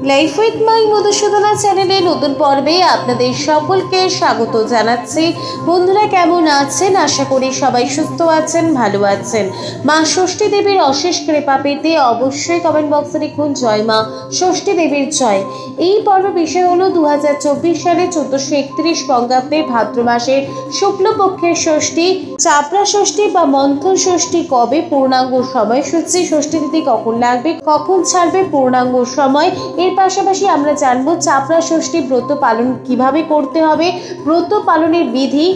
Life with my Madhusudana চ্যানেলে নতুন পর্বে আপনাদের সকলকে স্বাগত জানাচ্ছি। বন্ধুরা কেমন আছেন? আশা করি সবাই সুস্থ আছেন, ভালো আছেন। মা ষষ্ঠী দেবীর অশেষ কৃপা পেতে অবশ্যই কমেন্ট বক্সে লিখুন জয় মা ষষ্ঠী দেবীর জয়। এই পর্বের বিষয় হলো 2024 সালে 1431 বঙ্গাব্দের ভাদ্র মাসের শুক্লপক্ষের ষষ্ঠী, চাপড়া ষষ্ঠী বা মন্থন ষষ্ঠী কবে, পূর্ণাঙ্গ সময়সূচি, ষষ্ঠী তিথি কখন লাগবে, কখন ছাড়বে, পূর্ণাঙ্গ সময়। এর পাশাপাশি আমরা জানবো চাপড়া ষষ্ঠী ব্রত পালন কিভাবে করতে হবে, ব্রত পালনের বিধি,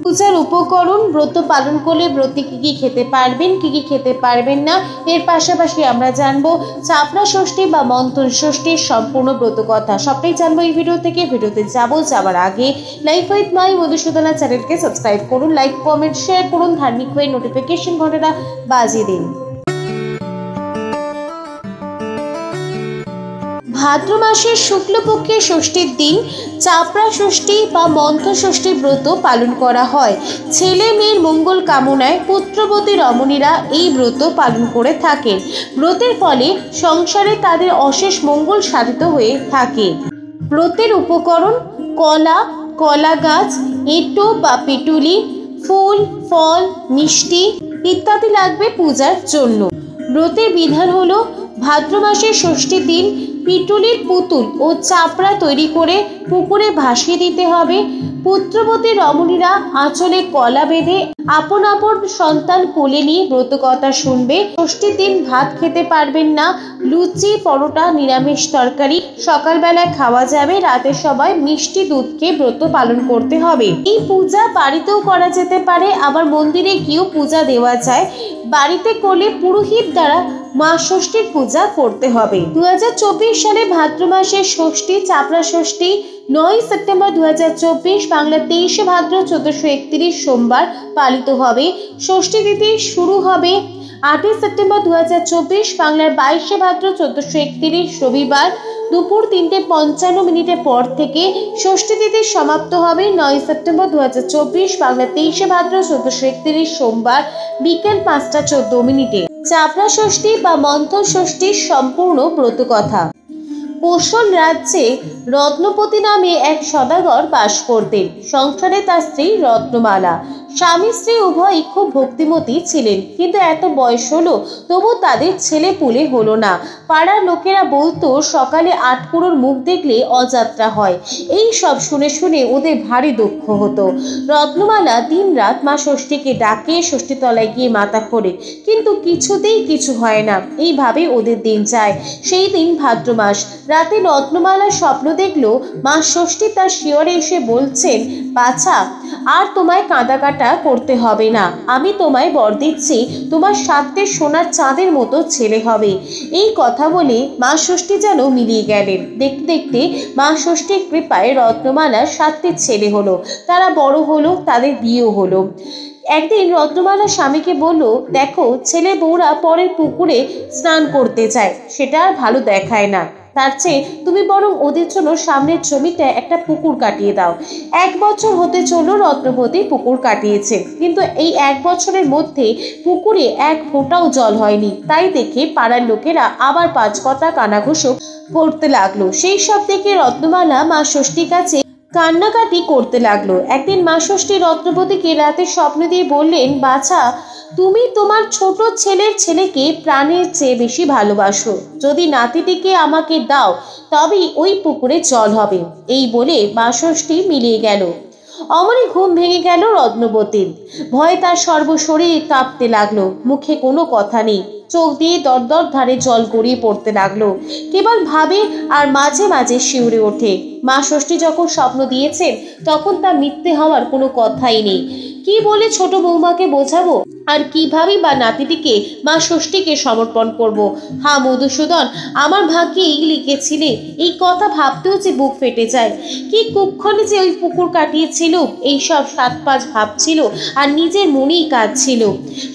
পূজার উপকরণ, ব্রত পালন করলে ব্রতে কি কি খেতে পারবেন, কি কি খেতে পারবেন না। এর পাশাপাশি আমরা জানবো চাপড়া ষষ্ঠী বা মন্থন ষষ্ঠীর সম্পূর্ণ ব্রত কথা। সবটাই জানবো এই ভিডিও থেকে। ভিডিওতে যাওয়ার আগে লাইফ উইথ মাই মধুসূদনা চ্যানেলকে সাবস্ক্রাইব করুন, লাইক কমেন্ট শেয়ার করুন, ধার্মিক হয়ে নোটিফিকেশন ঘন্টাটা বাজিয়ে দিন। ভাদ্র মাসের শুক্লপক্ষের ষষ্ঠীর দিন চাপড়া ষষ্ঠী বা মন্থন ষষ্ঠী ব্রত পালন করা হয়। ছেলে মেয়ের মঙ্গল কামনায় পুত্রবতী রমণীরা এই ব্রত পালন করে থাকেন। ব্রতের ফলে সংসারে তাদের অশেষ মঙ্গল সাধিত হয়ে থাকে। ব্রতের উপকরণ: কলা গাছ, এঁটো বা পেটুলি, ফুল, ফল, মিষ্টি ইত্যাদি লাগবে পূজার জন্য। ব্রতের বিধান হলো ভাদ্র মাসের ষষ্ঠীর দিন পিটুলির পুতুল ও চাপড়া তৈরি করে পুকুরে ভাসিয়ে দিতে হবে। পুত্রবতী রমণীরা আঁচলে কলা বেঁধে আপন আপন সন্তান কোলে নিয়ে ব্রতকথা শুনবে। ষষ্ঠীর দিন ভাত খেতে পারবেন না, লুচি, পরোটা, নিরামিষ তরকারি সকালবেলায় খাওয়া যাবে। রাতে সবাই মিষ্টি দুধ খেয়ে ব্রত পালন করতে হবে। এই পূজা বাড়িতেও করা যেতে পারে, আবার মন্দিরে গিয়েও পূজা দেওয়া যায়। বাড়িতে করলে পুরোহিত দ্বারা মা ষষ্ঠীর পূজা করতে হবে। 2024 সালে ভাদ্র মাসের ষষ্ঠী, চাপড়া ষষ্ঠী 9 সেপ্টেম্বর 2024, বাংলা 23 ভাদ্র 1431 সোমবার পালিত হবে। ষষ্ঠী তিথি শুরু হবে 8 সেপ্টেম্বর 2024, বাংলার 22 ভাদ্র 1431 রবিবার দুপুর 3:55 পর থেকে। ষষ্ঠী তিথি সমাপ্ত হবে 9 সেপ্টেম্বর 2024, বাংলা 23 ভাদ্র 1431 সোমবার বিকেল 5:14। চাপড়া ষষ্ঠী বা মন্থন ষষ্ঠীর সম্পূর্ণ ব্রতকথা। কোশল রাজ্যে রত্নপতি নামে এক সদাগর বাস করতেন। সংসারে তার স্ত্রী রত্নমালা। স্বামী স্ত্রী উভয়ই খুব ভক্তিমতী ছিলেন, কিন্তু এত বয়স হলো তবু তাদের ছেলে পুলে হলো না। পাড়ার লোকেরা বলতো সকালে আটকুড়োর মুখ দেখলে অযাত্রা হয়। এই সব শুনে শুনে ওদের ভারী দুঃখ হতো। রত্নমালা দিন রাত মা ষষ্ঠীকে ডাকে, ষষ্ঠীতলায় গিয়ে মাথা খোড়ে, কিন্তু কিছুতেই কিছু হয় না। এইভাবে ওদের দিন যায়। সেই দিন ভাদ্র মাস। রাতে রত্নমালা স্বপ্ন দেখলো মা ষষ্ঠী তার শিয়রে এসে বলছেন, বাছা, আর তোমায় কাঁদাকাটা করতে হবে না। আমি তোমায় বর দিচ্ছি, তোমার 7টে সোনার চাঁদের মতো ছেলে হবে। এই কথা বলে মা ষষ্ঠী যেন মিলিয়ে গেলেন। দেখতে দেখতে মা ষষ্ঠীর কৃপায় রত্নমালার 7টে ছেলে হলো। তারা বড় হলো, তাদের বিয়েও হলো। একদিন রত্নমালা স্বামীকে বলল, দেখো, ছেলে বউরা পরের পুকুরে স্নান করতে যায়, সেটা আর ভালো দেখায় না। তার চেয়ে তুমি বরং ওদের জন্য সামনের জমিতে একটা পুকুর কাটিয়ে দাও। 1 বছর হতে চলল রত্নপতি পুকুর কাটিয়েছে, কিন্তু এই 1 বছরের মধ্যে পুকুরে এক ফোঁটাও জল হয়নি। তাই দেখে পাড়ার লোকেরা আবার 5 কথা কানাঘুষো করতে লাগলো। সেই সব দেখে রত্নমালা মা ষষ্ঠীর কাছে কান্নাকাটি করতে লাগলো। একদিন মা ষষ্ঠী রত্নপতিকে রাতে স্বপ্ন দিয়ে বললেন, বাছা, তুমি তোমার ছোট ছেলেকে প্রাণের চেয়ে বেশি ভালোবাসো। যদি নাতিটিকে আমাকে দাও তবেই ওই পুকুরে জল হবে। এই বলে মা ষষ্ঠী মিলিয়ে গেল। অমনি ঘুম ভেঙে গেল রত্নপতির। ভয়ে তার সর্বশরীর কাঁপতে লাগলো। মুখে কোনো কথা নেই, চোখ দিয়ে দরদর ধারে জল গড়িয়ে পড়তে লাগলো। কেবল ভাবে আর মাঝে মাঝে শিউরে ওঠে। মা ষষ্ঠী যখন স্বপ্ন দিয়েছেন তখন তা মিথ্যে হওয়ার কোনো কথাই নেই। কি বলে ছোট বৌমাকে বোঝাবো, আর কিভাবে বা নাতিটিকে মা ষষ্ঠীকে সমর্পণ করব? হা মধুসূদন, আমার ভাগ্যেই লিখেছিলে। এই কথা ভাবতেও যে বুক ফেটে যায়। কি কুক্ষণে যে ওই পুকুর কাটিয়েছিল, এইসব 7-5 ভাবছিল আর নিজের মনেই কাঁদছিল।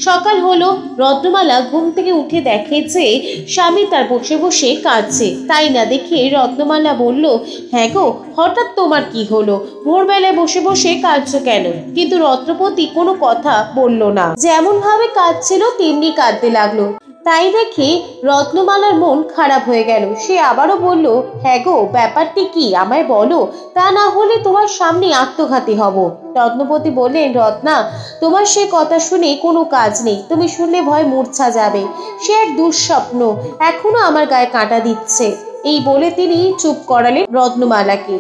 সকাল হলো। রত্নমালা ঘুম থেকে উঠে দেখে যে স্বামী তার বসে বসে কাঁদছে। তাই না দেখে রত্নমালা বলল, হ্যাঁ গো, হঠাৎ তোমার কি হলো? ভোরবেলায় বসে বসে কাঁদছো কেন? কিন্তু রত্নপতি কোনো কথা বলল না। যেমন ভাবে কাঁদছিল তেমনি কাঁদতে লাগলো। তাই দেখে রত্নমালার মন খারাপ হয়ে গেল। সে আবারও বলল, হ্যাঁ গো, ব্যাপারটি কি আমায় বলো, তা না হলে তোমার সামনে আত্মঘাতী হব। রত্নপতি বললেন, রত্না, তোমার সে কথা শুনে কোনো কাজ নেই, তুমি শুনলে ভয় মূর্ছা যাবে। সে এক দুঃস্বপ্ন, এখনো আমার গায়ে কাঁটা দিচ্ছে। এই বলে তিনি চুপ করালেন রত্নমালাকে।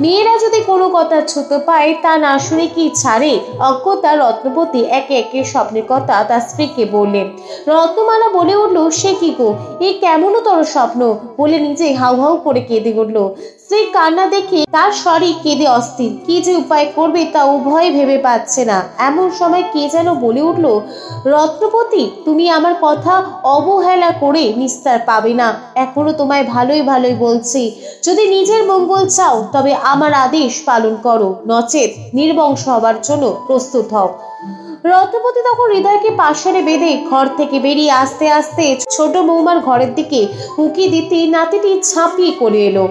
মেয়েরা যদি কোনো কথা ছুতো পায় তা না শুনে কি ছাড়ে? অজ্ঞতা রত্নপতি একে একে স্বপ্নের কথা তার স্ত্রীকে বললেন। রত্নমালা বলে উঠল, সে কি গো, এ কেমনতর স্বপ্ন, বলে নিজে হাউ হাউ করে কেঁদে উঠল। স্ত্রী কান্না দেখে তার শরীর কেঁদে অস্থির, কি যে উপায় করবে তা উভয় ভেবে পাচ্ছে না। এমন সময় কে যেন বলে উঠল, রত্নপতি, তুমি আমার কথা অবহেলা করে নিস্তার পাবে না। এখনো তোমায় ভালোই ভালোই বলছি, যদি নিজের মঙ্গল চাও তবে আমার আদেশ পালন করো, নচেত নির্বংশ হবার জন্য প্রস্তুত হও। রত্নপতি তখন হৃদয়কে পাশারে বেঁধে ঘর থেকে বেরিয়ে আস্তে আস্তে ছোট বৌমার ঘরের দিকে উঁকি দিতে নাতিটি ঝাঁপিয়ে করে এলো।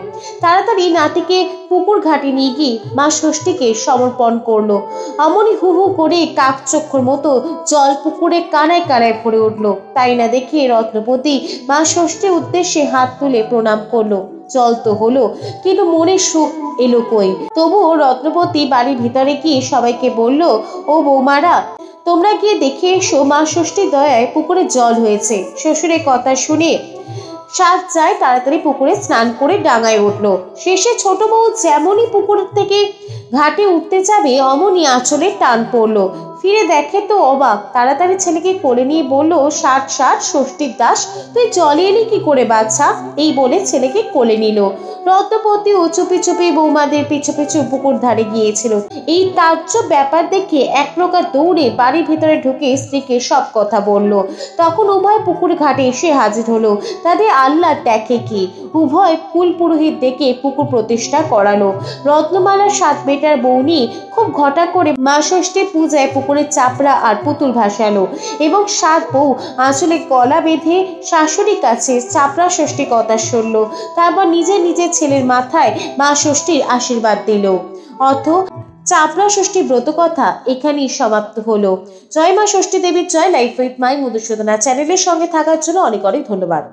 তাড়াতাড়ি নাতিকে পুকুর ঘাটে নিয়ে গিয়ে মা ষষ্ঠীকে সমর্পণ করলো। অমনি হু হু করে কাকচক্ষুর মতো জল পুকুরে কানায় কানায় ভরে উঠলো। তাই না দেখে রত্নপতি মা ষষ্ঠীর উদ্দেশ্যে হাত তুলে প্রণাম করলো। জল তো হলো, কিন্তু মনে সুখ এলো কই? তবুও রত্নপতি বাড়ির ভিতরে গিয়ে সবাইকে বলল, ও বৌমারা, তোমরা গিয়ে দেখে এসো, মা ষষ্ঠীর দয়ায় পুকুরে জল হয়েছে। শ্বশুরের কথা শুনে সাত যায় তাড়াতাড়ি পুকুরে স্নান করে ডাঙায় উঠলো। শেষে ছোট বউ যেমনই পুকুর থেকে ঘাটে উঠতে যাবে অমনি আঁচলে টান পড়লো। ফিরে দেখে তো অবাক, তাড়াতাড়ি ছেলেকে কোলে নিয়ে বলল, ষাট ষাট ষষ্ঠীর দাস, তুই জলে এলি কি করে বাচ্চা? এই বলে ছেলেকে কোলে নিল। রত্নপতি ও চুপি চুপি বৌমাদের পিছু পিছু পুকুর ধারে গিয়েছিল। এই তাজ্জব ব্যাপার দেখে এক প্রকার দৌড়ে বাড়ির ভিতরে ঢুকে স্ত্রীকে সব কথা বলল। তখন উভয় পুকুর ঘাটে এসে হাজির হলো। তাদের আল্লাহ দেখে কি, উভয় কুল পুরোহিত ডেকে পুকুর প্রতিষ্ঠা করালো। রত্নমালার সাত বেটার বউ নিয়ে খুব ঘটা করে মা ষষ্ঠীর পূজায় পুকুরের চাপড়া আর পুতুল ভাসালো এবং সাত বউ আঁচলে গলা বেঁধে শাশুড়ির কাছে চাপড়া ষষ্ঠী কথা শুনলো। তারপর নিজে নিজে ছেলের মাথায় মা ষষ্ঠীর আশীর্বাদ দিল। অর্থ চাপড়া ষষ্ঠী ব্রত কথা এখানেই সমাপ্ত হলো। জয় মা ষষ্ঠী দেবীর জয়। লাইফ উইথ মাই মধুসূদনা চ্যানেলের সঙ্গে থাকার জন্য অনেক অনেক ধন্যবাদ।